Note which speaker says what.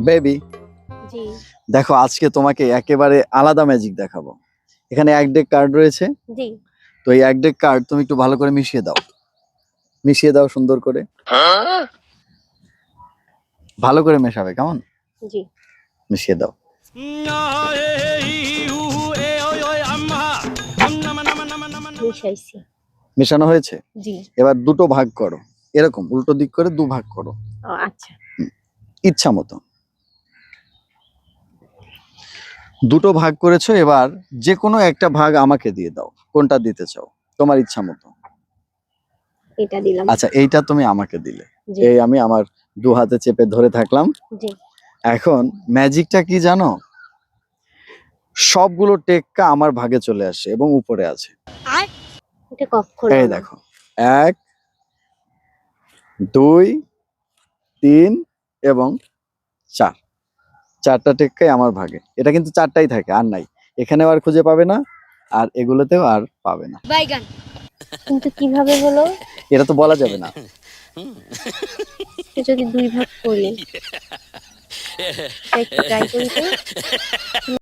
Speaker 1: Baby,
Speaker 2: জি
Speaker 1: দেখো আজকে তোমাকে একেবারে আলাদা ম্যাজিক দেখাবো। এখানে এক ডেক কার্ড রয়েছে,
Speaker 2: জি
Speaker 1: তো এই এক ডেক কার্ড তুমি একটু ভালো করে মিশিয়ে দাও সুন্দর করে, ভালো করে মেশাবে, কেমন?
Speaker 2: জি
Speaker 1: মিশিয়ে দাও।
Speaker 2: মিশাইছি।
Speaker 1: মেশানো হয়েছে?
Speaker 2: জি
Speaker 1: এবার দুটো ভাগ করো, এরকম উল্টো দিক করে দু ভাগ করো
Speaker 2: ও আচ্ছা।
Speaker 1: ইচ্ছা মতো। দুটো ভাগ করেছো, এবার যে কোনো একটা ভাগ আমাকে দিয়ে দাও। কোনটা দিতে চাও তোমার ইচ্ছা মতো?
Speaker 2: এটা দিলাম।
Speaker 1: আচ্ছা, এইটা তুমি আমাকে দিলে,
Speaker 2: জি
Speaker 1: এই আমি আমার দু হাতে চেপে ধরে থাকলাম।
Speaker 2: জি
Speaker 1: এখন ম্যাজিকটা কি জানো? সবগুলো টেক্কা আমার ভাগে চলে আসে এবং উপরে আছে।
Speaker 2: এটা কখনো
Speaker 1: এই
Speaker 2: না।
Speaker 1: দেখো, 1 2 3 এবং 4, চারটা টেক্কাই আমার ভাগে। এটা কিন্তু চারটাই থাকে, আর নাই। এখানেও আর খুঁজে পাবে না, আর এগুলোতেও আর পাবে না।
Speaker 2: কিন্তু কিভাবে হলো?
Speaker 1: এটা তো বলা যাবে না।
Speaker 2: এটা যদি দুই ভাগ করি, একটু ট্রাই করি তো।